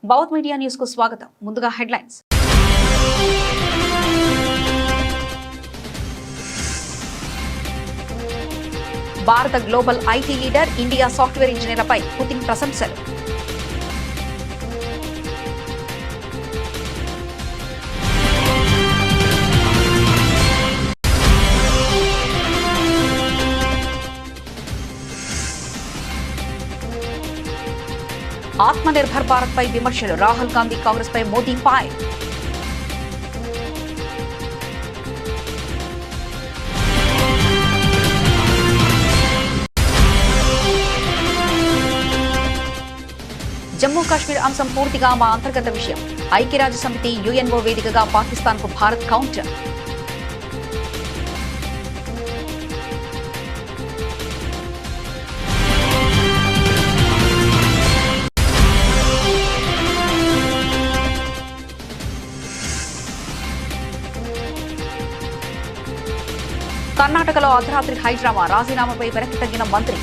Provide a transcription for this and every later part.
బౌత్ media news కు స్వాగతం. ముందుగా headlines. Bharat global IT leader, India software ఇంజనీర్లపై పుతిన్ ప్రశంసలు. ఆత్మనిర్భర్ భారత్ పై విమర్శలు. రాహుల్ గాంధీ కాంగ్రెస్ పై మోదీ ఫైర్. జమ్మూ కాశ్మీర్ అంశం పూర్తిగా మా అంతర్గత విషయం. ఐక్యరాజ్య సమితి, యుఎన్ఓ వేదికగా పాకిస్తాన్ కు భారత్ కౌంటర్. కర్ణాటకలో అర్ధరాత్రి హైడ్రామా. రాజీనామాపై వెనక్కి తగ్గిన మంత్రి.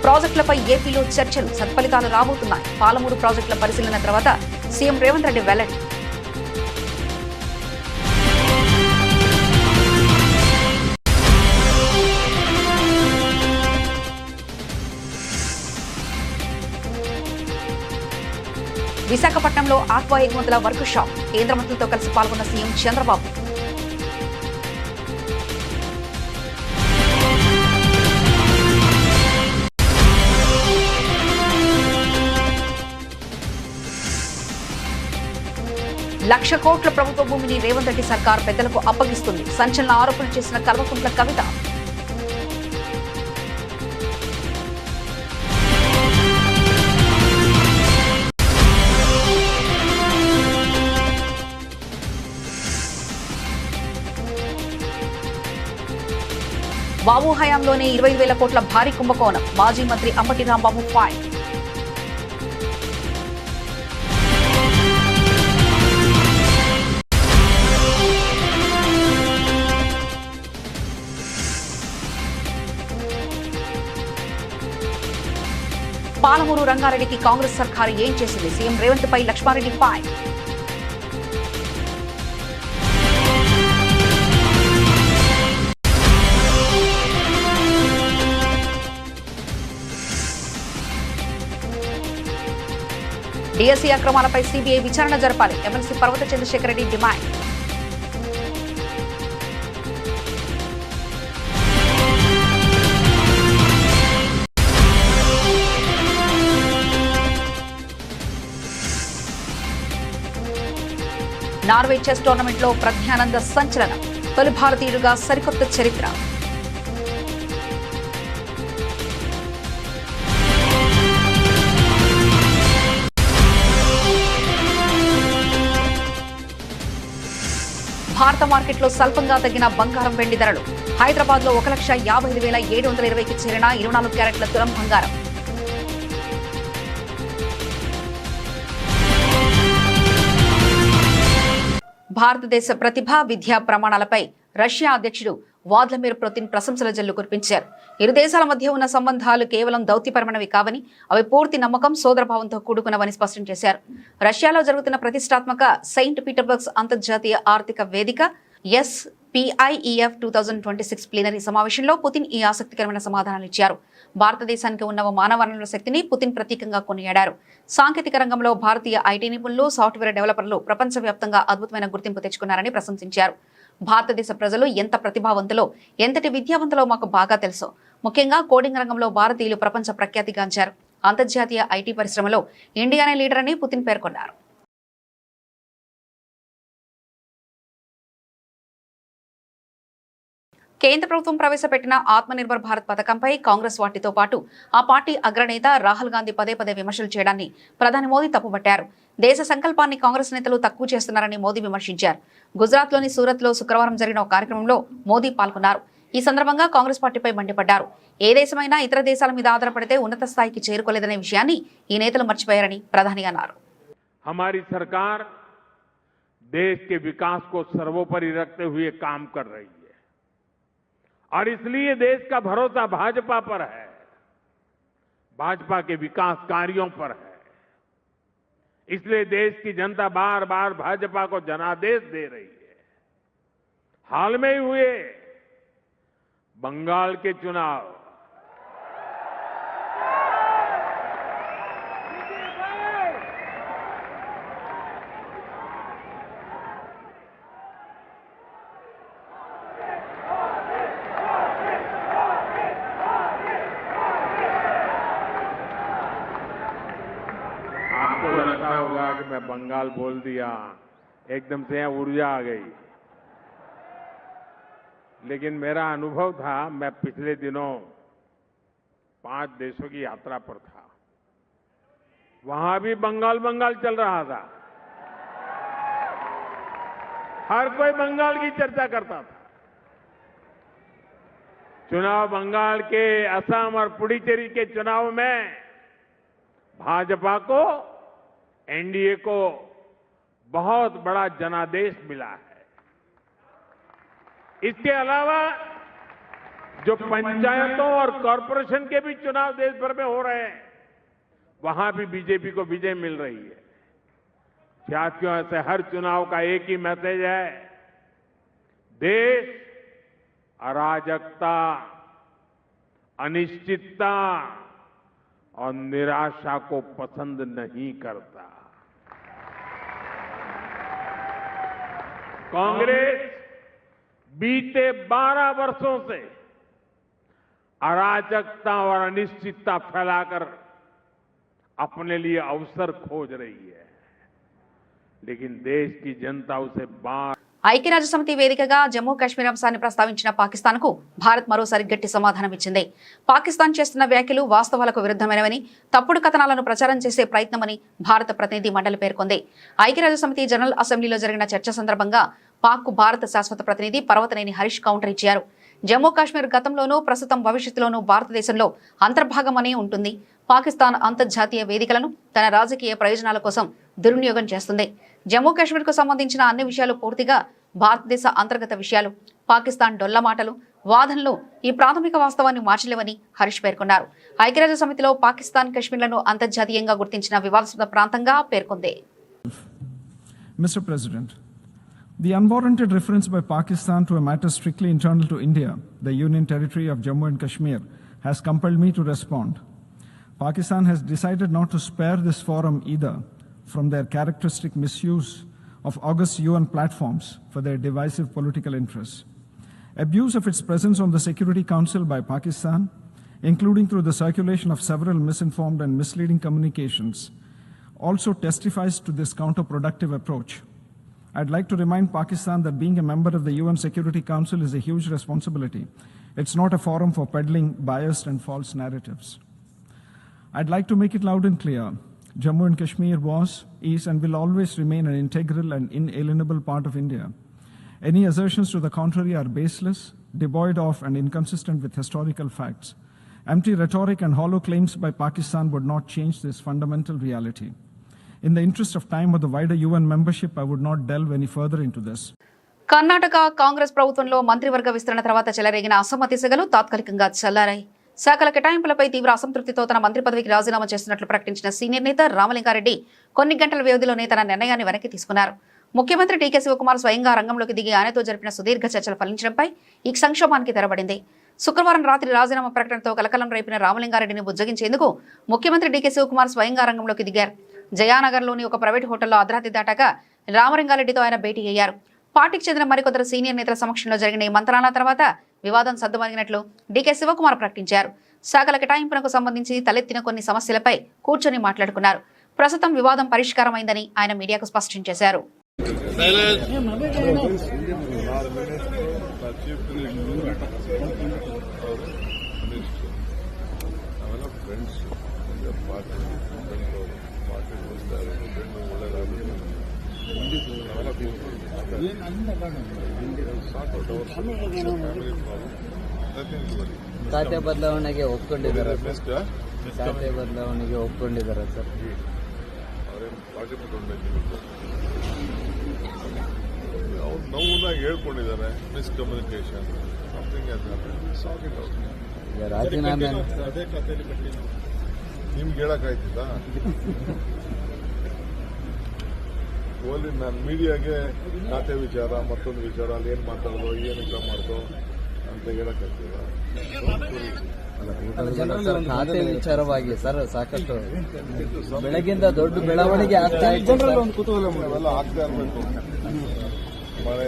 ప్రాజెక్టులపై ఏపీలో చర్చలు. సత్ఫలితాలు రాబోతున్నాయి. పాలమూరు ప్రాజెక్టుల పరిశీలన తర్వాత సీఎం రేవంత్ రెడ్డి వెల్లడి. విశాఖపట్నంలో ఆక్వా ఎగుమతుల వర్క్ షాప్. కేంద్ర మంత్రులతో కలిసి పాల్గొన్న సీఎం చంద్రబాబు. లక్ష కోట్ల ప్రభుత్వ భూమిని రేవంత్ రెడ్డి సర్కార్ పెద్దలకు అప్పగిస్తుంది. సంచలన ఆరోపణలు చేసిన కల్వకుంట్ల కవిత. బాబు హయాంలోనే 20,000 కోట్ల భారీ కుంభకోణం. మాజీ మంత్రి అంబటి రాంబాబు ఫైర్. పాలమూరు రంగారెడ్డికి కాంగ్రెస్ సర్కారు ఏం చేసింది? సీఎం రేవంత్ పై లక్ష్మారెడ్డి ఫైర్. డిఎస్సీ అక్రమాలపై సిబిఐ విచారణ జరపాలి. MLC Parvatha Chandrashekar Reddy demand. Norway chess tournament లో ప్రజ్ఞానంద సంచలనం. తొలి భారతీయుడుగా సరికొత్త చరిత్ర. భారత మార్కెట్లో స్వల్పంగా తగ్గిన బంగారం, వెండి ధరలు. హైదరాబాద్ లో 1,55,720కి చేరిన 24 క్యారెట్ల తులం బంగారం. భారతదేశ ప్రతిభ, విద్యా ప్రమాణాలపై రష్యా అధ్యక్షుడు వ్లాదిమిర్ పుతిన్ ప్రశంసల జల్లు కురిపించారు. ఇరు దేశాల మధ్య ఉన్న సంబంధాలు కేవలం దౌత్యపరమైనవి కావని, అవి పూర్తి నమ్మకం, సోదరభావంతో కూడుకున్నవని స్పష్టం చేశారు. రష్యాలో జరుగుతున్న ప్రతిష్టాత్మక సెయింట్ పీటర్స్బర్గ్ అంతర్జాతీయ ఆర్థిక వేదిక SPIEF 2026 ప్లీనరీ సమావేశంలో పుతిన్ ఈ ఆసక్తికరమైన సమాధానాలు ఇచ్చారు. భారతదేశానికి ఉన్న మానవ వనరుల శక్తిని పుతిన్ ప్రతీకంగా కొనియాడారు. సాంకేతిక రంగంలో భారతీయ ఐటీ నిపుణులు, సాఫ్ట్వేర్ డెవలపర్లు ప్రపంచవ్యాప్తంగా అద్భుతమైన గుర్తింపు తెచ్చుకున్నారని ప్రశంసించారు. భారతదేశ ప్రజలు ఎంత ప్రతిభావంతులో, ఎంతటి విద్యావంతులో మాకు బాగా తెలుసు. ముఖ్యంగా కోడింగ్ రంగంలో భారతీయులు ప్రపంచ ప్రఖ్యాతిగాంచారు. అంతర్జాతీయ ఐటీ పరిశ్రమలో ఇండియానే లీడర్ అని పుతిన్ పేర్కొన్నారు. కేంద్ర ప్రభుత్వం ప్రవేశపెట్టిన ఆత్మనిర్భర్ భారత్ పథకంపై కాంగ్రెస్ వాటితో పాటు ఆ పార్టీ అగ్రనేత రాహుల్ గాంధీ పదే పదే విమర్శలు చేయడాన్ని ప్రధాని మోదీ తప్పుపట్టారు. దేశ సంకల్పాన్ని కాంగ్రెస్ నేతలు తక్కువ చేస్తున్నారని మోదీ విమర్శించారు. గుజరాత్లోని సూరత్లో శుక్రవారం జరిగిన ఒక కార్యక్రమంలో మోదీ పాల్గొన్నారు. ఈ సందర్భంగా కాంగ్రెస్ పార్టీపై మండిపడ్డారు. ఏ దేశమైనా ఇతర దేశాల మీద ఆధారపడితే ఉన్నత స్థాయికి చేరుకోలేదనే విషయాన్ని ఈ నేతలు మర్చిపోయారని ప్రధాని అన్నారు. हमारी सरकार देश के विकास को सर्वोपरि रखते हुए काम कर रही है और इसलिए देश का भरोसा भाजपा पर है, भाजपा के विकास कार्यों पर है। इसलिए देश की जनता बार बार भाजपा को जनादेश दे रही है। हाल में ही हुए बंगाल के चुनाव, आपको लगता होगा कि मैं बंगाल बोल दिया, एकदम से यहां ऊर्जा आ गई। लेकिन मेरा अनुभव था, मैं पिछले दिनों 5 देशों की यात्रा पर था, वहां भी बंगाल चल रहा था। हर कोई बंगाल की चर्चा करता था। चुनाव बंगाल के, असम और पुडुचेरी के चुनाव में भाजपा को, एनडीए को बहुत बड़ा जनादेश मिला है। इसके अलावा जो पंचायतों और कॉरपोरेशन के भी चुनाव देश भर में हो रहे हैं, वहां भी बीजेपी को विजय मिल रही है। साथियों, ऐसे हर चुनाव का एक ही मैसेज है, देश अराजकता, अनिश्चितता और निराशा को पसंद नहीं करता। कांग्रेस बीते 12 वर्षों से अराजकता और अनिश्चितता फैलाकर अपने लिए अवसर खोज रही है, लेकिन देश की जनता उसे बार ఐక్యరాజ్య సమితి వేదికగా జమ్మూ కాశ్మీర్ అంశాన్ని ప్రస్తావించిన పాకిస్తాన్కు భారత్ మరోసారి గట్టి సమాధానం ఇచ్చింది. పాకిస్తాన్ చేస్తున్న వ్యాఖ్యలు వాస్తవాలకు విరుద్ధమైనవని, తప్పుడు కథనాలను ప్రచారం చేసే ప్రయత్నమని భారత ప్రతినిధి మండలి పేర్కొంది. ఐక్యరాజ్య సమితి జనరల్ అసెంబ్లీలో జరిగిన చర్చ సందర్భంగా పాక్కు భారత శాశ్వత ప్రతినిధి పర్వతనేని హరీష్ కౌంటర్ ఇచ్చారు. జమ్మూ కాశ్మీర్ గతంలోనూ ప్రస్తుతం భవిష్యత్తులోనూ భారతదేశంలో అంతర్భాగమనే ఉంటుంది. పాకిస్తాన్ అంతర్జాతీయ వేదికలను తన రాజకీయ ప్రయోజనాల కోసం దుర్వినియోగం చేస్తుంది. జమ్మూ కాశ్మీర్ కు సంబంధించిన అన్ని విషయాలు పూర్తిగా భారతదేశ అంతర్గత విషయాలు. పాకిస్తాన్ డొల్ల మాటలు, వాదనలు ఈ ప్రాథమిక వాస్తవాన్ని మార్చలేవని హరీష్ పేర్కొన్నారు. ఐక్యరాజ్య సమితిలో పాకిస్తాన్ కశ్మీర్లను అంతర్జాతీయంగా గుర్తించిన వివాదాస్పద ప్రాంతంగా పేర్కొంది. Mr. President, the unwarranted reference by Pakistan to a matter strictly internal to India, the Union Territory of Jammu and Kashmir, has compelled me to respond. Pakistan has decided not to spare this forum either from their characteristic misuse of august UN platforms for their divisive political interests. Abuse of its presence on the Security Council by Pakistan, including through the circulation of several misinformed and misleading communications, also testifies to this counterproductive approach. I'd like to remind Pakistan that being a member of the UN Security Council is a huge responsibility. It's not a forum for peddling biased and false narratives. I'd like to make it loud and clear. Jammu and Kashmir was, is and will always remain an integral and inalienable part of India. Any assertions to the contrary are baseless, devoid of and inconsistent with historical facts. Empty rhetoric and hollow claims by Pakistan would not change this fundamental reality. In the interest of time or the wider UN membership, I would not delve any further into this. Karnataka Congress ప్రభుత్వంలో మంత్రివర్గ విస్తరణ తర్వాత చెలరేగిన అసమ్మతి సెగలు తాత్కాలికంగా చల్లారాయి. శాఖల కేటాయింపులపై తీవ్ర అసంతృప్తితో తన మంత్రి పదవికి రాజీనామా చేస్తున్నట్లు ప్రకటించిన సీనియర్ నేత రామలింగారెడ్డి కొన్ని గంటల వ్యవధిలోనే తన నిర్ణయాన్ని వెనక్కి తీసుకున్నారు. ముఖ్యమంత్రి డీకే శివకుమార్ స్వయంగా రంగంలోకి దిగి ఆయనతో జరిపిన సుదీర్ఘ చర్చలు ఫలించడంపై ఈ సంక్షోభానికి తెరబడింది. శుక్రవారం రాత్రి రాజీనామా ప్రకటనతో కలకలం రేపిన రామలింగారెడ్డిని బుజ్జగించేందుకు ముఖ్యమంత్రి డీకే శివకుమార్ స్వయంగా రంగంలోకి దిగారు. జయానగర్లోని ఒక ప్రైవేట్ హోటల్లో అర్ధరాత్రి దాటాక రామలింగారెడ్డితో ఆయన భేటీ అయ్యారు. పార్టీకి చెందిన మరికొందరు సీనియర్ నేతల సమక్షంలో జరిగిన ఈ మంత్రాల తర్వాత వివాదం సద్దుమణిగినట్లు డీకే శివకుమార్ ప్రకటించారు. శాఖల కేటాయింపునకు సంబంధించి తలెత్తిన కొన్ని సమస్యలపై కూర్చొని మాట్లాడుకున్నారు. ప్రస్తుతం వివాదం పరిష్కారమైందని ఆయన మీడియాకు స్పష్టం చేశారు. ಖಾತೆ ಬದಲಾವಣೆಗೆ ಒಪ್ಕೊಂಡಿದ್ದಾರೆ ಸರ್. ಖಾತೆ ಬದಲಾವಣೆಗೆ ಒಪ್ಕೊಂಡಿದ್ದಾರೆ ಸರ್. ಅದೇನು ಪಾರ್ಟಿಮೆಂಟ್ ಉಂಟು ಅವ್ರು ನೋವುನಾಗ ಹೇಳ್ಕೊಂಡಿದ್ದಾರೆ ಮಿಸ್ಕಮ್ಯುನಿಕೇಶನ್ ಸಮಥಿಂಗ್ ಸಾಕ್ ಇಟ್ ಔಟ್ ಅದೇ ಕಥೆಯಲ್ಲಿ ನಿಮ್ಗೆ ಹೇಳಕ್ಕಾಯ್ತಿದ್ದ ಓಲಿ ನಾನು ಮೀಡಿಯಾಗೆ ಖಾತೆ ವಿಚಾರ ಮತ್ತೊಂದು ವಿಚಾರ ಅಲ್ಲಿ ಏನು ಮಾತಾಡೋದು ಏನಕ್ಕೆ ಮಾಡ್ದೋ ಅಂತ ಹೇಳಕ್ಕಾಗ್ತಿಲ್ಲ ಖಾತೆ ವಿಚಾರವಾಗಿ ಸರ್ ಸಾಕಷ್ಟು ಬೆಳಗಿಂದ ದೊಡ್ಡ ಬೆಳವಣಿಗೆ ಆಗ್ತಾ ಇದೆ. ಜನರಲ್ಲಿ ಒಂದು ಕುತೂಹಲ ಅವೆಲ್ಲ ಆಗ್ತಾ ಇರಬೇಕು. ಮಳೆ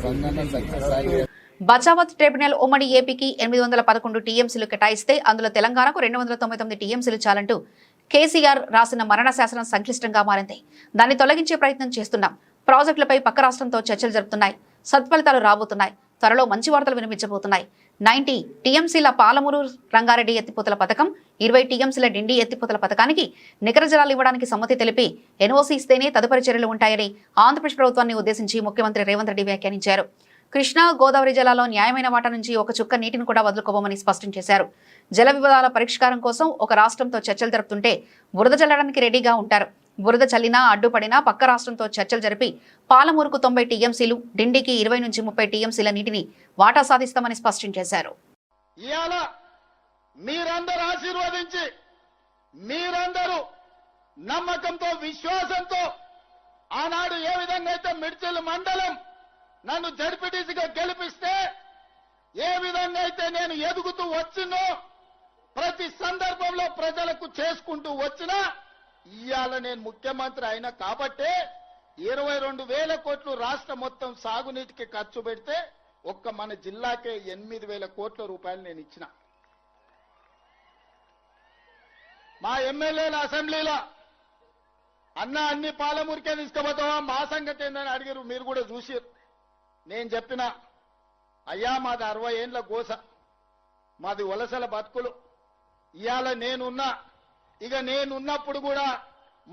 ಸಂಧಾನ ಸಕ್ಸಸ್ ಆಗಿದೆ. బచావత్ ట్రిబ్యునల్ ఉమ్మడి ఏపీకి 811 టీఎంసీలు కేటాయిస్తే అందులో తెలంగాణకు 299 టీఎంసీలు చాలంటూ కేసీఆర్ రాసిన మరణ శాసనం సంక్లిష్టంగా మారింది. దాన్ని తొలగించే ప్రయత్నం చేస్తున్నాం. ప్రాజెక్టులపై పక్క రాష్ట్రంతో చర్చలు జరుపుతున్నాయి. సత్ఫలితాలు రాబోతున్నాయి. త్వరలో మంచి వార్తలు వినిపించబోతున్నాయి. 90 టీఎంసీల పాలమూరు రంగారెడ్డి ఎత్తిపోతల పథకం, 20 టీఎంసీల డిండి ఎత్తిపోతల పథకానికి నికర జలాలు ఇవ్వడానికి సమ్మతి తెలిపి ఎన్ఓసీ ఇస్తేనే తదుపరి చర్యలు ఉంటాయని ఆంధ్రప్రదేశ్ ప్రభుత్వాన్ని ఉద్దేశించి ముఖ్యమంత్రి రేవంత్ రెడ్డి వ్యాఖ్యానించారు. కృష్ణా గోదావరి జలాల్లో న్యాయమైన వాటా నుంచి ఒక చుక్క నీటిని కూడా వదులుకోబోమని స్పష్టం చేశారు. జల వివాదాల పరిష్కారం కోసం ఒక రాష్ట్రంతో చర్చలు జరుపుతుంటే బురద చల్లడానికి రెడీగా ఉంటారు. బురద చల్లినా అడ్డుపడినా పక్క రాష్ట్రంతో చర్చలు జరిపి పాలమూరుకు 90 టీఎంసీలు, డిండికి 20 నుంచి 30 టీఎంసీల నీటిని వాటా సాధిస్తామని స్పష్టం చేశారు. ఇవాళ మీరందరూ ఆశీర్వదించి మీరందరూ నమ్మకంతో విశ్వాసంతో ఆనాడు ఏ విధంగా అయితే మిడ్చల్ మండలం నన్ను జడ్పీటీసీగా గెలిపిస్తే ఏ విధంగా అయితే నేను ఎదుగుతూ వచ్చినో ప్రతి సందర్భంలో ప్రజలకు చేసుకుంటూ వచ్చినా ఇవాళ నేను ముఖ్యమంత్రి అయినా కాబట్టే 22,000 కోట్లు రాష్ట్రం మొత్తం సాగునీటికి ఖర్చు పెడితే ఒక్క మన జిల్లాకే 8,000 కోట్ల రూపాయలు నేను ఇచ్చిన. మా ఎమ్మెల్యేల అసెంబ్లీలో అన్న అన్ని పాలమూరికే తీసుకుపోతావా మా సంగతి ఏందని అడిగారు. మీరు కూడా చూసారు. నేను చెప్పిన అయ్యా మాది 60 ఏండ్ల గోస, మాది వలసల బతుకులు. ఇవాళ నేనున్నా, ఇక నేనున్నప్పుడు కూడా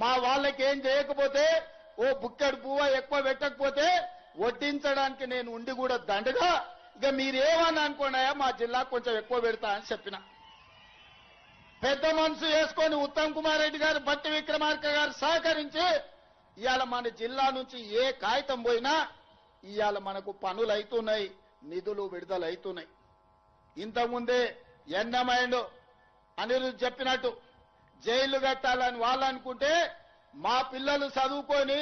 మా వాళ్ళకి ఏం చేయకపోతే ఓ బుక్కెడు పువ్వ ఎక్కువ పెట్టకపోతే వడ్డించడానికి నేను ఉండి కూడా దండగా ఇక మీరేమని అనుకోండియా మా జిల్లా కొంచెం ఎక్కువ పెడతా అని చెప్పిన. పెద్ద మనసు వేసుకొని ఉత్తమ్ కుమార్ రెడ్డి గారు, బట్టి విక్రమార్క గారు సహకరించి ఇవాళ మన జిల్లా నుంచి ఏ కాగితం పోయినా ఇవాళ మనకు పనులు అవుతున్నాయి, నిధులు విడుదల అవుతున్నాయి. ఇంతకుముందే ఎన్నమైండు అనిరుద్ధ్ చెప్పినట్టు జైళ్లు కట్టాలని వాళ్ళు అనుకుంటే మా పిల్లలు చదువుకొని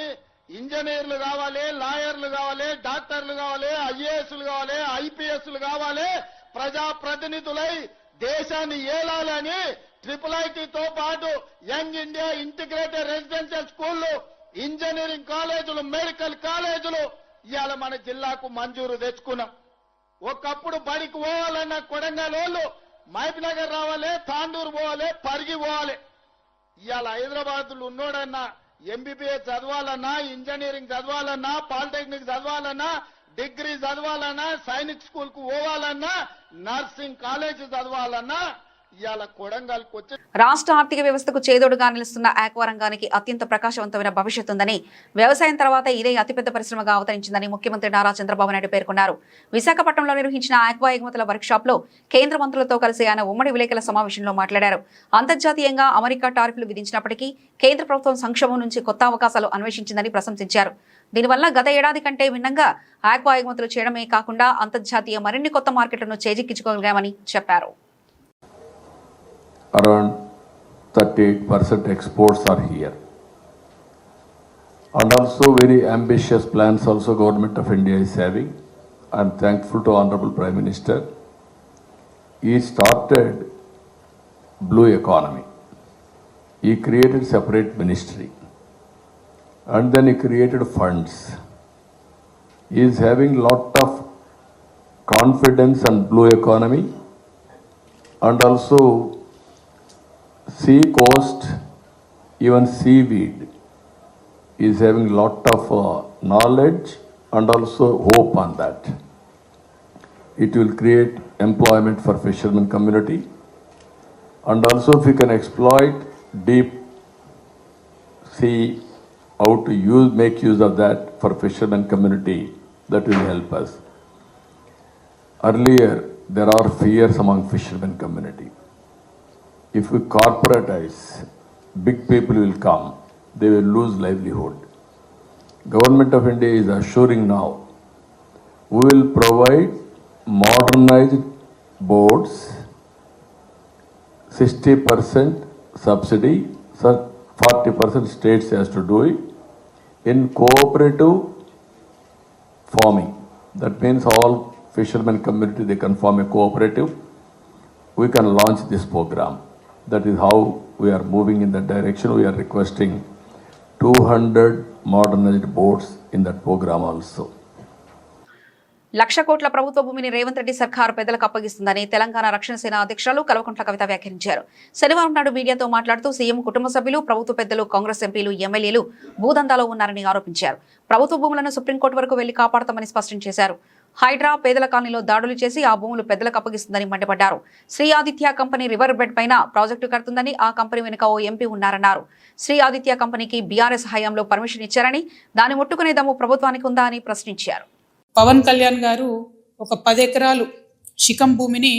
ఇంజనీర్లు కావాలి, లాయర్లు కావాలి, డాక్టర్లు కావాలి, ఐఏఎస్లు కావాలి, ఐపీఎస్లు కావాలి, ప్రజాప్రతినిధులై దేశాన్ని ఏలాలని IIITతో పాటు యంగ్ ఇండియా ఇంటిగ్రేటెడ్ రెసిడెన్షియల్ స్కూళ్లు, ఇంజనీరింగ్ కాలేజీలు, మెడికల్ కాలేజీలు ఇవాళ మన జిల్లాకు మంజూరు తెచ్చుకున్నాం. ఒకప్పుడు బడికి పోవాలన్న కొడంగల్ వాళ్ళు మహబూబ్నగర్ రావాలి, తాండూరు పోవాలి, పరిగి పోవాలి. ఇవాళ హైదరాబాద్లో ఉన్నోడన్నా ఎంబీబీఎస్ చదవాలన్నా, ఇంజనీరింగ్ చదవాలన్నా, పాలిటెక్నిక్ చదవాలన్నా, డిగ్రీ చదవాలన్నా, సైనిక్ స్కూల్ కు పోవాలన్నా, నర్సింగ్ కాలేజ్ చదవాలన్నా ఇవాళ కొడంగల్కి వచ్చి రాష్ట్ర ఆర్థిక వ్యవస్థకు చేదోడుగా నిలుస్తున్న ఆక్వా రంగానికి అత్యంత ప్రకాశవంతమైన భవిష్యత్తు ఉందని, వ్యవసాయం తర్వాత ఇదే అతిపెద్ద పరిశ్రమగా అవతరించిందని ముఖ్యమంత్రి నారా చంద్రబాబు నాయుడు పేర్కొన్నారు. విశాఖపట్నంలో నిర్వహించిన ఆక్వా ఎగుమతుల వర్క్షాప్ లో కేంద్ర మంత్రులతో కలిసి ఆయన ఉమ్మడి విలేకరుల సమావేశంలో మాట్లాడారు. అంతర్జాతీయంగా అమెరికా టారిఫ్లు విధించినప్పటికీ కేంద్ర ప్రభుత్వం సంక్షోభం నుంచి కొత్త అవకాశాలు అన్వేషించిందని ప్రశంసించారు. దీనివల్ల గత ఏడాది కంటే భిన్నంగా ఆక్వా ఎగుమతులు చేయడమే కాకుండా అంతర్జాతీయ మరిన్ని కొత్త మార్కెట్లను చేజిక్కించుకోగలిగామని చెప్పారు. Around 38% exports are here, and also very ambitious plans also government of India is having. I am thankful to Honorable Prime Minister. He started blue economy. He created separate ministry, and then he created funds. He is having lot of confidence on blue economy, and also sea coast, even seaweed, is having lot of knowledge and also hope on that. It will create employment for fishermen community, and also if we can exploit deep sea, how to make use of that for fishermen community, that will help us. Earlier there are fears among fishermen community. if we corporatize, big people will come, they will lose livelihood. Government of India is assuring now, we will provide modernized boards, 60% subsidy, 40% states has to do it, in cooperative farming. That means all fishermen community, they can form a cooperative. We can launch this program. That is how we are moving in that direction. We are requesting 200 modernized boats in that program also. 1,00,000 కోట్ల ప్రభుత్వ భూమిని రేవంత్ రెడ్డి సర్కార్ పెద్దలకు అప్పగిస్తుందని తెలంగాణ రక్షణ సేన అధ్యక్షులు కల్వకుంట్ల కవిత వ్యాఖ్యానించారు. శనివారం నాడు మీడియాతో మాట్లాడుతూ సీఎం కుటుంబ సభ్యులు, ప్రభుత్వ పెద్దలు, కాంగ్రెస్ ఎంపీలు, ఎమ్మెల్యేలు భూదందాలో ఉన్నారని ఆరోపించారు. ప్రభుత్వ భూములను సుప్రీంకోర్టు వరకు వెళ్లి కాపాడతామని స్పష్టం చేశారు. హైడ్రా పేదల కాలనీలో దాడులు చేసి ఆ భూములు పెద్దలకు అప్పగిస్తుందని మండిపడ్డారు. Shri Aditya company river bed పైన ప్రాజెక్టు కడుతుందని, ఆ కంపెనీ వెనుక ఓ ఎంపీ ఉన్నారన్నారు. శ్రీ ఆదిత్య కంపెనీకి బీఆర్ఎస్ హయాంలో పర్మిషన్ ఇచ్చారని, దాన్ని ముట్టుకునే దమ్ము ప్రభుత్వానికి ఉందా అని ప్రశ్నించారు. పవన్ కళ్యాణ్ గారు ఒక 10 ఎకరాలు శిఖం భూమిని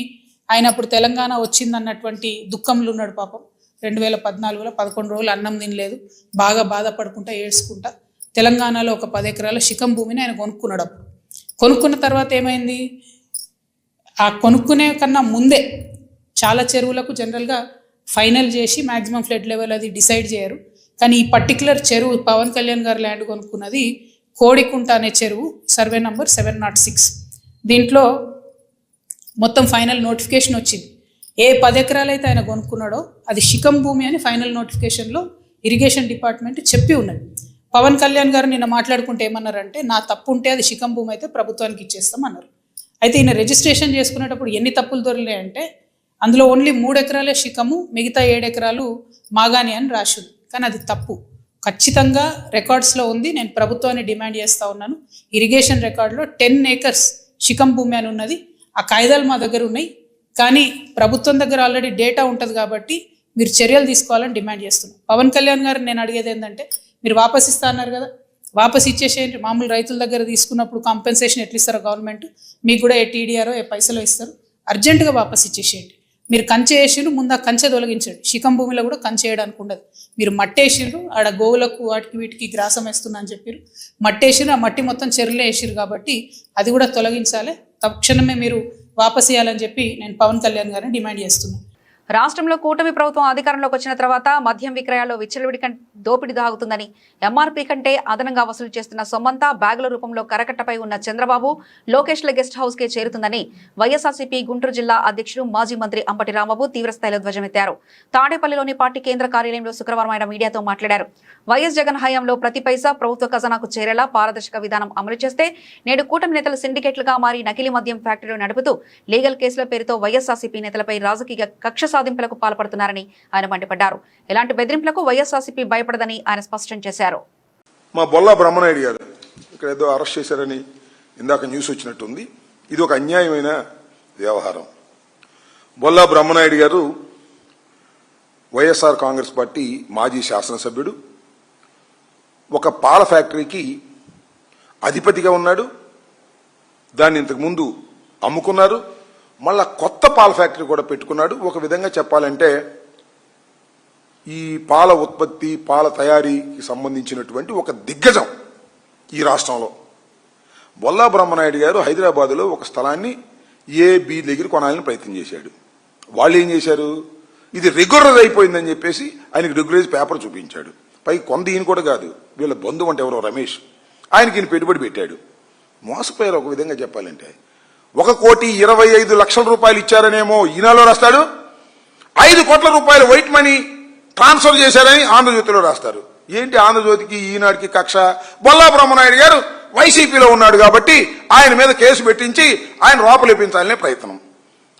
ఆయన అప్పుడు తెలంగాణ వచ్చిందన్నటువంటి దుఃఖంలో ఉన్నాడు. పాపం 2014లో 11 రోజులు అన్నం తినలేదు, బాగా బాధపడుకుంటా ఏడ్చుకుంటా తెలంగాణలో ఒక 10 ఎకరాల శిఖం భూమిని ఆయన కొనుక్కున్నాడు. అప్పుడు కొనుక్కున్న తర్వాత ఏమైంది, ఆ కొనుక్కునే కన్నా ముందే చాలా చెరువులకు జనరల్గా ఫైనల్ చేసి మ్యాక్సిమం ఫ్లడ్ లెవెల్ అది డిసైడ్ చేయరు. కానీ ఈ పర్టికులర్ చెరువు పవన్ కళ్యాణ్ గారు ల్యాండ్ కొనుక్కున్నది కోడికుంట అనే చెరువు, సర్వే నంబర్ 706. దీంట్లో మొత్తం ఫైనల్ నోటిఫికేషన్ వచ్చింది. ఏ 10 ఎకరాలు అయితే ఆయన కొనుక్కున్నాడో అది శిఖం భూమి అని ఫైనల్ నోటిఫికేషన్లో ఇరిగేషన్ డిపార్ట్మెంట్ చెప్పి ఉన్నది. పవన్ కళ్యాణ్ గారు నిన్న మాట్లాడుకుంటే ఏమన్నారంటే, నా తప్పు ఉంటే అది శిఖం భూమి అయితే ప్రభుత్వానికి ఇచ్చేస్తాం అన్నారు. అయితే ఈయన రిజిస్ట్రేషన్ చేసుకునేటప్పుడు ఎన్ని తప్పులు దొరికినాయంటే, అందులో ఓన్లీ 3 ఎకరాలే శిఖము, మిగతా 7 ఎకరాలు మాగాని అని రాసింది. కానీ అది తప్పు, ఖచ్చితంగా రికార్డ్స్లో ఉంది. నేను ప్రభుత్వాన్ని డిమాండ్ చేస్తూ ఉన్నాను. ఇరిగేషన్ రికార్డులో 10 ఏకర్స్ శిఖం భూమి అని ఉన్నది. ఆ కాయిదాలు మా దగ్గర ఉన్నాయి. కానీ ప్రభుత్వం దగ్గర ఆల్రెడీ డేటా ఉంటుంది కాబట్టి మీరు చర్యలు తీసుకోవాలని డిమాండ్ చేస్తున్నాను. పవన్ కళ్యాణ్ గారు నేను అడిగేది ఏంటంటే, మీరు వాపస్ ఇస్తా అన్నారు కదా, వాపస్ ఇచ్చేసేయండి. మామూలు రైతుల దగ్గర తీసుకున్నప్పుడు కాంపెన్సేషన్ ఎట్లా ఇస్తారో గవర్నమెంట్, మీకు కూడా ఏ టీడీఆరో ఏ పైసలు ఇస్తారు, అర్జెంటుగా వాపస్ ఇచ్చేసేయండి. మీరు కంచె వేసిండ్రు, ముందు ఆ కంచె తొలగించండి. శిఖం భూమిలో కూడా కంచె వేయడానికి ఉండదు. మీరు మట్టేసిండ్రు, ఆడ గోవులకు వాటికి వీటికి గ్రాసం వేస్తున్నా అని చెప్పారు. మట్టేసిండ్రు, ఆ మట్టి మొత్తం చెరువులే వేసిరు కాబట్టి అది కూడా తొలగించాలి. తక్షణమే మీరు వాపస్ ఇవ్వాలని చెప్పి నేను పవన్ కళ్యాణ్ గారిని డిమాండ్ చేస్తున్నాను. రాష్ట్రంలో కూటమి ప్రభుత్వం అధికారంలోకి వచ్చిన తర్వాత మద్యం విక్రయాల్లో విచ్చలవిడి దోపిడీ దాగుతుందని, ఎంఆర్పీ కంటే అదనంగా వసూలు చేస్తున్న సొమ్మంతా బ్యాగుల రూపంలో కరకట్టపై ఉన్న చంద్రబాబు, లోకేష్ల గెస్ట్ హౌస్ కే చేరుతుందని వైఎస్ఆర్సీపీ గుంటూరు జిల్లా అధ్యక్షుడు మాజీ మంత్రి అంబటి రాంబాబు తీవ్రస్థాయిలో ధ్వజమెత్తారు. తాడేపల్లిలోని పార్టీ కేంద్ర కార్యాలయంలో శుక్రవారం ఆయన మీడియాతో మాట్లాడారు. వైఎస్ జగన్ హయాంలో ప్రతి పైసా ప్రభుత్వ ఖజానాకు చేరేలా పారదర్శక విధానం అమలు చేస్తే, నేడు కూటమి నేతలు సిండికేట్లుగా మారి నకిలీ మద్యం ఫ్యాక్టరీలు నడుపుతూ లీగల్ కేసుల పేరుతో వైఎస్ఆర్సీపీ నేతలపై రాజకీయ కక్ష సాధింపులకు పాల్పడుతున్నారని ఆయన మండిపడ్డారు. ఇలాంటి బెదిరింపులకు వైఎస్ఆర్సీపీ భయపడదని ఆయన స్పష్టం చేశారు. మా బొల్లా బ్రహ్మనాయుడు గారు ఇక్కడ ఏదో అరెస్ట్ చేశారని ఇందాక న్యూస్ వచ్చినట్టుంది. ఇది ఒక అన్యాయమైన వ్యవహారం. బొల్లా బ్రహ్మనాయుడు గారు వైఎస్ఆర్ కాంగ్రెస్ పార్టీ మాజీ శాసనసభ్యుడు, ఒక పాల ఫ్యాక్టరీకి అధిపతిగా ఉన్నాడు. దాన్ని ఇంతకుముందు అమ్ముకున్నారు, మళ్ళా కొత్త పాల ఫ్యాక్టరీ కూడా పెట్టుకున్నాడు. ఒక విధంగా చెప్పాలంటే ఈ పాల ఉత్పత్తి, పాల తయారీకి సంబంధించినటువంటి ఒక దిగ్గజం ఈ రాష్ట్రంలో. బొల్లా బ్రహ్మనాయుడు గారు హైదరాబాదులో ఒక స్థలాన్ని బి దగ్గర కొనాలని ప్రయత్నం చేశాడు. వాళ్ళు ఏం చేశారు, ఇది రెగ్యులరైజ్ అయిపోయిందని చెప్పేసి ఆయనకి రెగ్యులరైజ్ పేపర్ చూపించాడు. పై కొంత ఈయన కూడా కాదు, వీళ్ళ బంధువు అంటే ఎవరో రమేష్, ఆయనకి ఈయన పెట్టుబడి పెట్టాడు. మోసపోయారు ఒక విధంగా చెప్పాలంటే. 1,25,00,000 రూపాయలు ఇచ్చారనేమో ఈనాలో రాస్తాడు, 5 కోట్ల రూపాయలు వైట్ మనీ ట్రాన్స్ఫర్ చేశారని ఆంధ్రజ్యోతిలో రాస్తారు. ఏంటి ఆంధ్రజ్యోతికి ఈనాడికి కక్ష? బొల్లా బ్రహ్మనాయుడు గారు వైసీపీలో ఉన్నాడు కాబట్టి ఆయన మీద కేసు పెట్టించి ఆయన లోపలిపించాలనే ప్రయత్నం.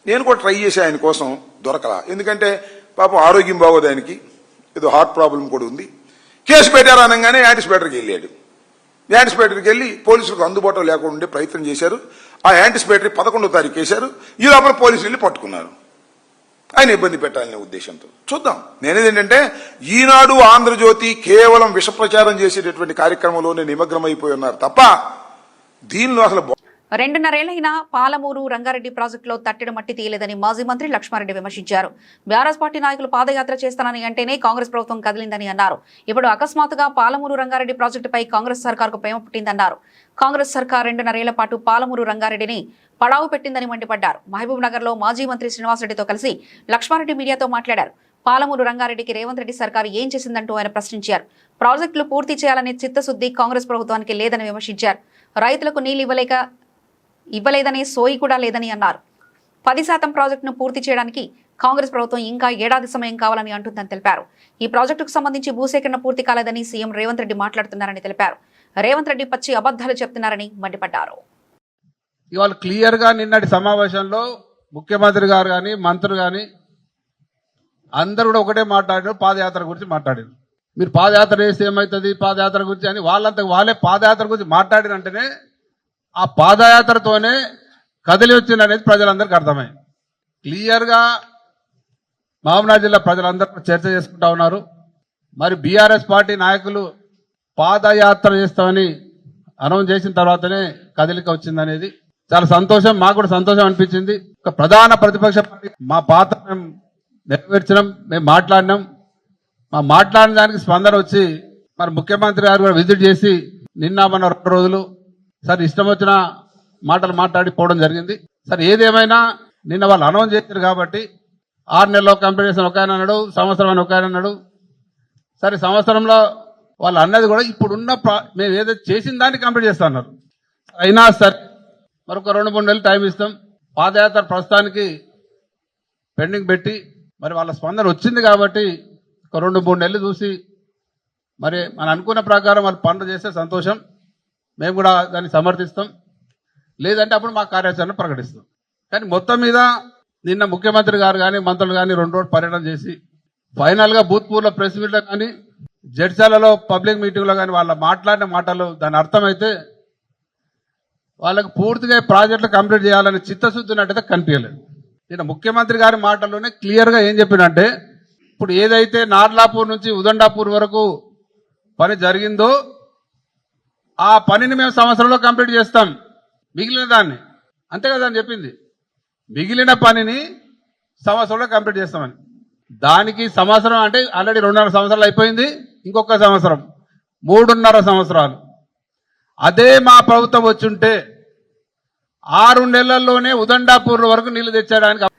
నేను కూడా ట్రై చేసి ఆయన కోసం దొరకలా. ఎందుకంటే పాపం ఆరోగ్యం బాగోదు, ఆయనకి ఏదో హార్ట్ ప్రాబ్లం కూడా ఉంది. కేసు పెట్టారు అనగానే యాంటిసిపేటర్కి వెళ్ళాడు. యాంటిసిపేటర్కి వెళ్ళి పోలీసులకు అందుబాటులో లేకుండా ఉండే ప్రయత్నం చేశారు. ఆ యాంటిసిపేటరీ 11వ తారీఖు వేశారు. ఈ లోపల పోలీసులు వెళ్ళి పట్టుకున్నారు. ఆయన ఇబ్బంది పెట్టాలనే ఉద్దేశంతో. చూద్దాం. నేనేదేంటంటే ఈనాడు, ఆంధ్రజ్యోతి కేవలం విష ప్రచారం చేసేటటువంటి కార్యక్రమంలోనే నిమగ్నమైపోయి ఉన్నారు తప్ప దీనిలో అసలు 2.5 ఏళ్లైనా పాలమూరు రంగారెడ్డి ప్రాజెక్టులో తట్టెడు మట్టి తీయలేదని మాజీ మంత్రి లక్ష్మారెడ్డి విమర్శించారు. బీఆర్ఎస్ పార్టీ నాయకులు పాదయాత్ర చేస్తానని అంటేనే కాంగ్రెస్ ప్రభుత్వం కదిలిందని అన్నారు. ఇప్పుడు అకస్మాత్తుగా పాలమూరు రంగారెడ్డి ప్రాజెక్టుపై కాంగ్రెస్ సర్కారుకు ప్రేమ పుట్టిందన్నారు. కాంగ్రెస్ సర్కార్ 2.5 ఏళ్ల పాటు పాలమూరు రంగారెడ్డిని పడావు పెట్టిందని మండిపడ్డారు. మహబూబ్ నగర్ లో మాజీ మంత్రి శ్రీనివాసరెడ్డితో కలిసి లక్ష్మారెడ్డి మీడియాతో మాట్లాడారు. పాలమూరు రంగారెడ్డికి రేవంత్ రెడ్డి సర్కారు ఏం చేసిందంటూ ఆయన ప్రశ్నించారు. ప్రాజెక్టులు పూర్తి చేయాలనే చిత్తశుద్ధి కాంగ్రెస్ ప్రభుత్వానికి లేదని విమర్శించారు. రైతులకు నీళ్లు ఇవ్వలేదనే సోయి కూడా లేదని అన్నారు. 10% ప్రాజెక్టును పూర్తి చేయడానికి కాంగ్రెస్ ప్రభుత్వం ఇంకా ఏడాది సమయం కావాలని అంటుందని తెలిపారు. ఈ ప్రాజెక్టుకు సంబంధించి భూసేకరణ పూర్తి కాలేదని సీఎం రేవంత్ రెడ్డి మాట్లాడుతున్నారని తెలిపారు. రేవంత్ రెడ్డి పచ్చి అబద్ధాలు చెప్తున్నారని మండిపడ్డారు. ఇవాళ క్లియర్ గా నిన్నటి సమావేశంలో ముఖ్యమంత్రి గారు కానీ మంత్రులు కానీ అందరూ కూడా ఒకటే మాట్లాడారు, పాదయాత్ర గురించి మాట్లాడారు. మీరు పాదయాత్ర చేస్తే ఏమవుతుంది, పాదయాత్ర గురించి అని వాళ్ళే పాదయాత్ర గురించి మాట్లాడినంటేనే ఆ పాదయాత్రతోనే కదిలి వచ్చిందనేది ప్రజలందరికీ అర్థమైంది. క్లియర్గా మహబూబ్నగర్ జిల్లా ప్రజలందరూ చర్చ చేసుకుంటా ఉన్నారు. మరి బీఆర్ఎస్ పార్టీ నాయకులు పాదయాత్ర చేస్తామని అనౌన్స్ చేసిన తర్వాతనే కదిలిక వచ్చిందనేది చాలా సంతోషం, మాకు కూడా సంతోషం అనిపించింది. ఒక ప్రధాన ప్రతిపక్ష పార్టీ మా పాత్ర మేము నెరవేర్చడం, మేము మాట్లాడినాం. మా మాట్లాడిన దానికి స్పందన వచ్చి మరి ముఖ్యమంత్రి గారు కూడా విజిట్ చేసి నిన్న మన 2 రోజులు సార్ ఇష్టం వచ్చిన మాటలు మాట్లాడి పోవడం జరిగింది. సార్ ఏదేమైనా నిన్న వాళ్ళు అనౌన్స్ చేశారు కాబట్టి 6 నెలల్లో కంప్లీట్ చేసిన ఒక ఆయన అన్నాడు, సంవత్సరం అని ఒక ఆయన అన్నాడు. సరే సంవత్సరంలో వాళ్ళు అన్నది కూడా ఇప్పుడున్న మేము ఏదైతే చేసిన దాన్ని కంప్లీట్ చేస్తా అన్నారు. అయినా సరే మరొక 2-3 నెలలు టైం ఇస్తాం. పాదయాత్ర ప్రస్తుతానికి పెండింగ్ పెట్టి మరి వాళ్ళ స్పందన వచ్చింది కాబట్టి ఒక 2-3 నెలలు చూసి మరి మనం అనుకున్న ప్రకారం వాళ్ళు పనులు చేస్తే సంతోషం, మేము కూడా దాన్ని సమర్థిస్తాం. లేదంటే అప్పుడు మా కార్యాచరణ ప్రకటిస్తాం. కానీ మొత్తం మీద నిన్న ముఖ్యమంత్రి గారు కానీ మంత్రులు కానీ 2 రోజులు పర్యటన చేసి ఫైనల్గా భూత్పూర్లో ప్రెస్ మీట్లో కానీ జడ్చాలలో పబ్లిక్ మీటింగ్లో కానీ వాళ్ళ మాట్లాడిన మాటలు దాని అర్థమైతే వాళ్ళకు పూర్తిగా ప్రాజెక్టులు కంప్లీట్ చేయాలని చిత్తశుద్ధి ఉన్నట్టయితే కనిపించలేదు. నిన్న ముఖ్యమంత్రి గారి మాటల్లోనే క్లియర్గా ఏం చెప్పినంటే ఇప్పుడు ఏదైతే నార్లాపూర్ నుంచి ఉదండాపూర్ వరకు పని జరిగిందో ఆ పనిని మేము సంవత్సరంలో కంప్లీట్ చేస్తాం, మిగిలిన దాన్ని అంతే కదా అని చెప్పింది. మిగిలిన పనిని సంవత్సరంలో కంప్లీట్ చేస్తామని. దానికి సంవత్సరం అంటే ఆల్రెడీ 2.5 సంవత్సరాలు అయిపోయింది, ఇంకొక సంవత్సరం 3.5 సంవత్సరాలు. అదే మా ప్రభుత్వం వచ్చుంటే 6 నెలల్లోనే ఉదండాపూర్ వరకు నీళ్లు తెచ్చడానికి.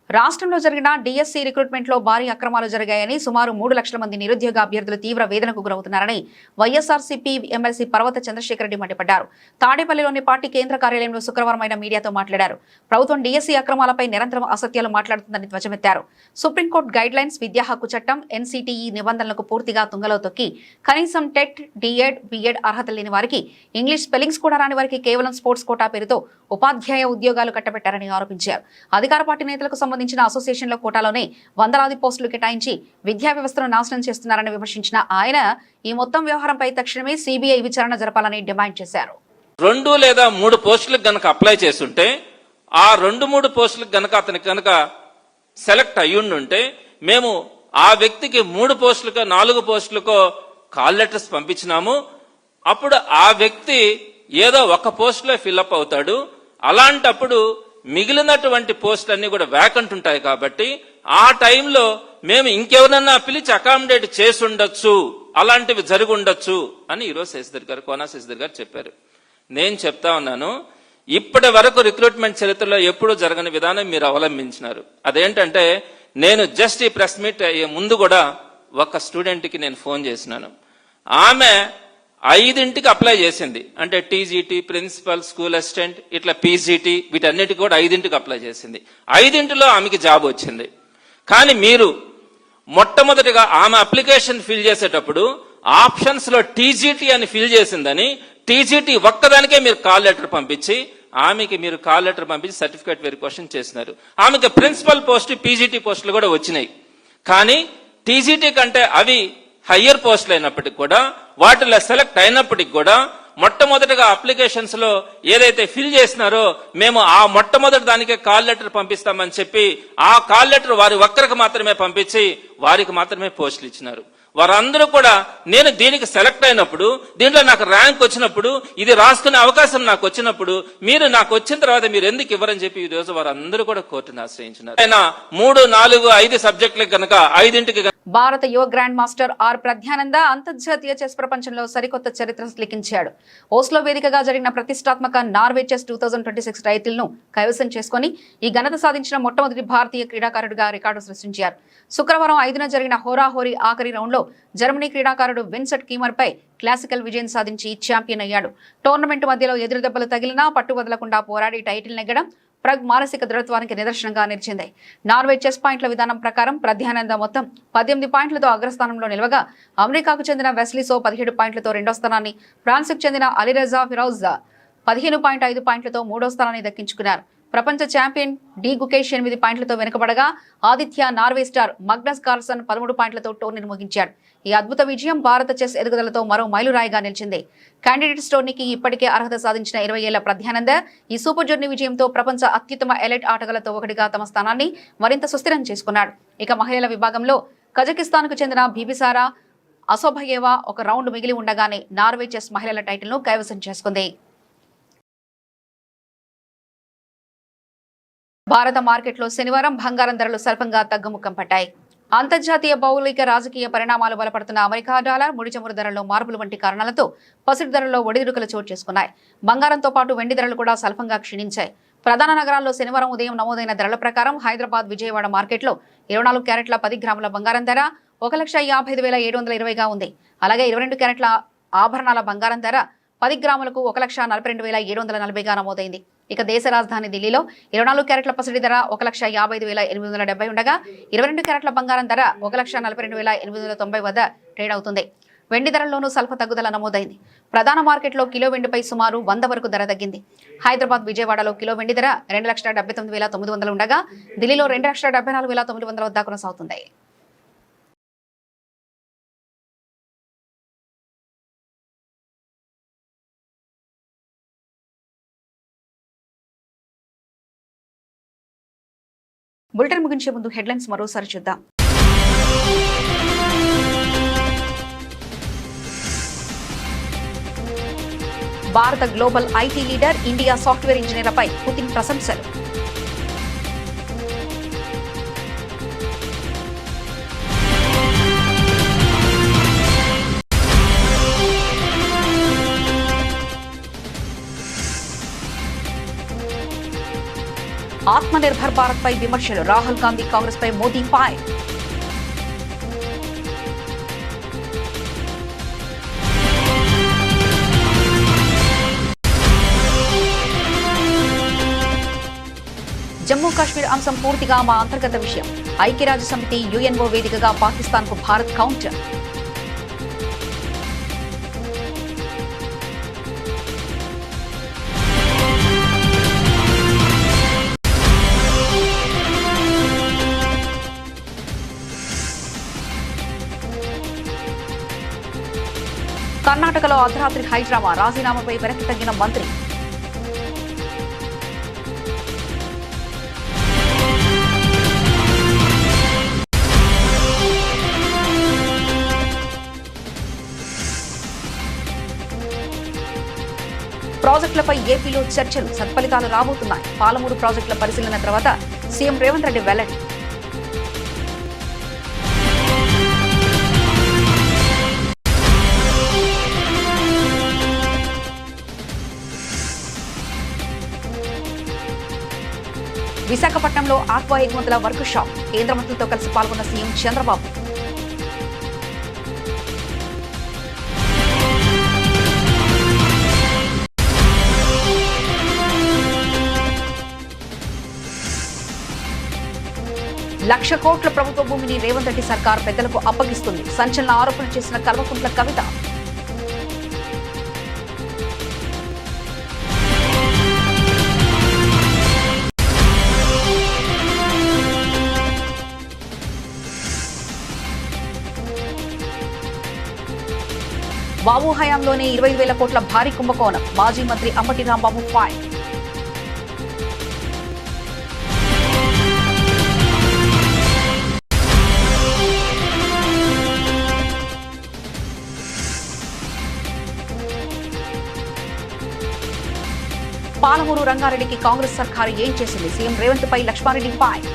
రాష్ట్రంలో జరిగిన డిఎస్సీ రిక్రూట్మెంట్ లో భారీ అక్రమాలు జరిగాయని సుమారు 3 లక్షల మంది నిరుద్యోగ అభ్యర్థులు తీవ్ర వేదనకు గురవుతున్నారని వైఎస్ఆర్సీపీ ఎమ్మెల్సీ పర్వత చంద్రశేఖర్ రెడ్డి మండిపడ్డారు. తాడేపల్లిలోని పార్టీ కేంద్ర కార్యాలయంలో శుక్రవారం ఆయన మీడియాతో మాట్లాడారు. ప్రభుత్వం డిఎస్సీ అక్రమాలపై నిరంతరం అసత్యాలు మాట్లాడుతుందని ధ్వజమెత్తారు. సుప్రీంకోర్టు గైడ్ లైన్స్, విద్యా హక్కు చట్టం, ఎన్సీటీఈ నిబంధనలకు పూర్తిగా తుంగలో తొక్కి కనీసం టెట్, డిఎడ్, బిఎడ్ అర్హత లేని వారికి, ఇంగ్లీష్ స్పెల్లింగ్స్ కూడా రాని వారికి కేవలం స్పోర్ట్స్ కోటా పేరుతో ఉపాధ్యాయ ఉద్యోగాలు కట్టబెట్టారని ఆరోపించారు. అధికార పార్టీ నేతలకు సంబంధించిన అసోసియేషన్ల కోటాలోనే వందలాది పోస్టులు కేటాయించి విద్యా వ్యవస్థను నాశనం చేస్తున్నారని విమర్శించిన ఆయన ఈ మొత్తం వ్యవహారంపై తక్షణమే సిబిఐ విచారణ జరపాలని డిమాండ్ చేశారు. 2 లేదా 3 పోస్టులకు గనక అప్లై చేస్తుంటే ఆ 2-3 పోస్టులకు గనక అతనికి గనక సెలెక్ట్ అయ్యుండుంటే మేము ఆ వ్యక్తికి 3 పోస్టులకో 4 పోస్టులకో కాల్ లెటర్స్ పంపించినాము. అప్పుడు ఆ వ్యక్తి ఏదో ఒక పోస్టులో ఫిల్అప్ అవుతాడు. అలాంటప్పుడు మిగిలినటువంటి పోస్టులన్నీ కూడా వ్యాకంట్ ఉంటాయి కాబట్టి ఆ టైంలో మేము ఇంకెవరన్నా పిలిచి అకామిడేట్ చేసి ఉండొచ్చు, అలాంటివి జరిగి ఉండొచ్చు అని ఈరోజు శశిధర్ గారు, కోనా శశిధర్ గారు చెప్పారు. నేను చెప్తా ఉన్నాను, ఇప్పటి వరకు రిక్రూట్మెంట్ చరిత్రలో ఎప్పుడూ జరగని విధానం మీరు అవలంబించినారు. అదేంటంటే నేను జస్ట్ ఈ ప్రెస్ మీట్ అయ్యే ముందు కూడా ఒక స్టూడెంట్కి నేను ఫోన్ చేసినాను. ఆమె 5ంటికి అప్లై చేసింది. అంటే టీజీటీ, ప్రిన్సిపల్, స్కూల్ అసిస్టెంట్, ఇట్లా పీజీటీ వీటన్నిటికి కూడా 5ంటికి అప్లై చేసింది. 5ంటిలో ఆమెకి జాబ్ వచ్చింది. కానీ మీరు మొట్టమొదటిగా ఆమె అప్లికేషన్ ఫిల్ చేసేటప్పుడు ఆప్షన్స్ లో టీజీటీ అని ఫిల్ చేసిందని టీజీటీ ఒక్కదానికే మీరు కాల్ లెటర్ పంపించి ఆమెకి మీరు కాల్ లెటర్ పంపించి సర్టిఫికేట్ వెరిఫికేషన్ చేసినారు. ఆమెకి ప్రిన్సిపల్ పోస్ట్, పీజీటీ పోస్టులు కూడా వచ్చినాయి. కానీ టీజీటీ కంటే అవి హయ్యర్ పోస్టులు అయినప్పటికి కూడా వాటిలో సెలెక్ట్ అయినప్పటికి కూడా మొట్టమొదటిగా అప్లికేషన్స్ లో ఏదైతే ఫిల్ చేసినారో మేము ఆ మొట్టమొదటి దానికే కాల్ లెటర్ పంపిస్తామని చెప్పి ఆ కాల్ లెటర్ వారి ఒక్కరికి మాత్రమే పంపించి వారికి మాత్రమే పోస్టులు ఇచ్చినారు. వారందరూ కూడా నేను దీనికి సెలెక్ట్ అయినప్పుడు, దీంట్లో నాకు ర్యాంక్ వచ్చినప్పుడు, ఇది రాసుకునే అవకాశం నాకు వచ్చినప్పుడు, మీరు నాకు వచ్చిన తర్వాత మీరు ఎందుకు ఇవ్వరని చెప్పి ఈ రోజు వారందరూ కూడా కోర్టును ఆశ్రయించినారు. ఆయన 3, 4, 5 సబ్జెక్టులకు కనుక 5ంటికి భారత యువ గ్రాండ్ మాస్టర్ ఆర్ ప్రజ్ఞానంద అంతర్జాతీయ చెస్ ప్రపంచంలో సరికొత్త చరిత్ర లిఖించాడు. ఓస్లో వేదికగా జరిగిన ప్రతిష్టాత్మక నార్వే చెస్ 2026 టైటిల్ ను కైవసం చేసుకుని ఈ ఘనత సాధించిన మొట్టమొదటి భారతీయ క్రీడాకారుడిగా రికార్డు సృష్టించారు. శుక్రవారం 5న జరిగిన హోరాహోరీ ఆఖరి రౌండ్ లో జర్మనీ క్రీడాకారుడు విన్సెంట్ కీమర్ పై క్లాసికల్ విజయం సాధించి ఛాంపియన్ అయ్యాడు. టోర్నమెంట్ మధ్యలో ఎదురు దెబ్బలు తగిలినా పట్టు వదలకుండా పోరాడి టైటిల్ నెగ్గడం ప్రగ్ మానసిక దృఢత్వానికి నిదర్శనంగా నిలిచింది. నార్వే చెస్ పాయింట్ల విధానం ప్రకారం ప్రజ్ఞానంద మొత్తం 18 పాయింట్లతో అగ్రస్థానంలో నిలవగా, అమెరికాకు చెందిన వెస్లీసో 17 పాయింట్లతో రెండో స్థానాన్ని, ఫ్రాన్స్కు చెందిన అలీరజా ఫిరౌజ్ 15.5 పాయింట్లతో మూడో స్థానాన్ని దక్కించుకున్నారు. ప్రపంచ ఛాంపియన్ డి గుకేష్ 8 పాయింట్లతో వెనుకబడగా, ఆదిత్య నార్వే స్టార్ మగ్నస్ కార్ల్సన్ 13 పాయింట్లతో టోర్నీని ముగించాడు. ఈ అద్భుత విజయం భారత చెస్ ఎదుగుదలతో మరో మైలురాయిగా నిలిచింది. క్యాండిడేట్స్ టోర్నీకి ఇప్పటికే అర్హత సాధించిన 20 ఏళ్ల ప్రజ్ఞానంద ఈ సూపర్ జర్నీ విజయంతో ప్రపంచ అత్యుత్తమ ఎలైట్ ఆటగాళ్లతో ఒకటిగా తమ స్థానాన్ని మరింత సుస్థిరం చేసుకున్నాడు. ఇక మహిళల విభాగంలో కజకిస్తాన్కు చెందిన బీబిసారా అసోభయేవా ఒక రౌండ్ మిగిలి ఉండగానే నార్వే చెస్ మహిళల టైటిల్ను కైవసం చేసుకుంది. భారత మార్కెట్లో శనివారం బంగారం ధరలు స్వల్పంగా తగ్గుముఖం పట్టాయి. అంతర్జాతీయ భౌగోళిక రాజకీయ పరిణామాలు బలపడుతున్న అమెరికా డాలర్, ముడి చమురు ధరల్లో మార్పులు వంటి కారణాలతో పసిడి ధరల్లో ఒడిదుడుకులు చోటు చేసుకున్నాయి. బంగారంతో పాటు వెండి ధరలు కూడా స్వల్పంగా క్షీణించాయి. ప్రధాన నగరాల్లో శనివారం ఉదయం నమోదైన ధరల ప్రకారం హైదరాబాద్, విజయవాడ మార్కెట్లో 24 క్యారెట్ల 10 గ్రాముల బంగారం ధర 1,55,720గా ఉంది. అలాగే 22 క్యారెట్ల ఆభరణాల బంగారం ధర 10 గ్రాములకు 1,42,740గా నమోదైంది. ఇక దేశ రాజధాని ఢిల్లీలో 24 క్యారెట్ల పసిడి ధర 1,55,870 ఉండగా, 22 క్యారెట్ల బంగారం ధర 1,42,890 వద్ద ట్రేడ్ అవుతుంది. వెండి ధరల్లోనూ స్వల్ప తగ్గుదల నమోదైంది. ప్రధాన మార్కెట్లో కిలో వెండిపై సుమారు 100 వరకు ధర తగ్గింది. హైదరాబాద్, విజయవాడలో కిలో వెండి ధర 2,79,900 ఉండగా, ఢిల్లీలో 2,74,900 వద్ద కొనసాగుతుంది. బులెటిన్ ముగించే ముందు హెడ్లైన్స్ మరోసారి చూద్దాం. Bharat global IT leader, India software ఇంజనీర్లపై పుతిన్ ప్రశంసలు. ఆత్మనిర్భర్ భారత్ పై విమర్శలు, రాహుల్ గాంధీ కాంగ్రెస్ పై మోదీ ఫైర్. జమ్మూ కాశ్మీర్ అంశం పూర్తిగా మా అంతర్గత విషయం. ఐక్యరాజ్య సమితి, యుఎన్ఓ వేదికగా పాకిస్తాన్కు భారత్ కౌంటర్. కర్ణాటకలో అర్ధరాత్రి హైడ్రామా, రాజీనామాపై వెనక్కి తగ్గిన మంత్రి. ప్రాజెక్టులపై ఏపీలో చర్చలు, సత్ఫలితాలు రాబోతున్నాయి. పాలమూరు ప్రాజెక్టుల పరిశీలన తర్వాత సీఎం రేవంత్ రెడ్డి వెల్లడి. విశాఖపట్నంలో ఆక్వా ఎగుమతుల వర్క్ షాప్, కేంద్ర మంత్రులతో కలిసి పాల్గొన్న సీఎం చంద్రబాబు. లక్ష కోట్ల ప్రభుత్వ భూమిని రేవంత్ రెడ్డి సర్కార్ పెద్దలకు అప్పగిస్తుంది. సంచలన ఆరోపణలు చేసిన కల్వకుంట్ల కవిత. బాబు హయాంలోనే 25,000 కోట్ల భారీ కుంభకోణం. మాజీ మంత్రి అంబటి రాంబాబు ఫైర్. పాలమూరు రంగారెడ్డికి కాంగ్రెస్ సర్కారు ఏం చేసింది? సీఎం రేవంత్ పై లక్ష్మారెడ్డి ఫైర్.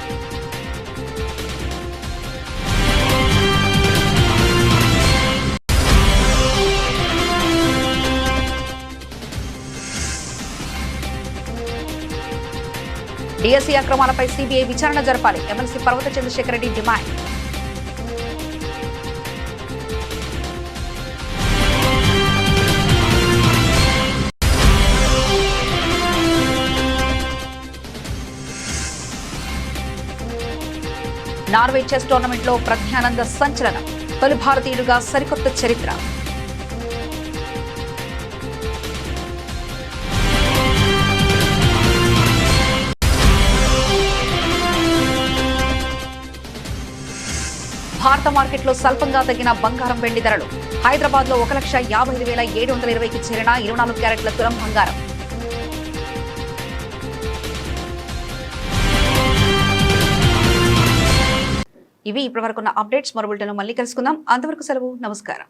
డిఎస్సీ అక్రమాలపై సిబిఐ విచారణ జరపాలి. MLC Parvatha Chandrashekar Reddy demand. Norway chess టోర్నమెంట్లో ప్రజ్ఞానంద సంచలనం. తొలి భారతీయుడిగా సరికొత్త చరిత్ర. భారత మార్కెట్లో స్వల్పంగా తగ్గిన బంగారం వెండి ధరలు. హైదరాబాద్ లో 1,55,720కి చేరిన 24 క్యారెట్ల తులం బంగారం. ఇవి ఇప్పటివరకున్న అప్డేట్స్. మరో బులెటిన్లో మళ్ళీ కలుసుకుందాం. అంతవరకు సెలవు. నమస్కారం.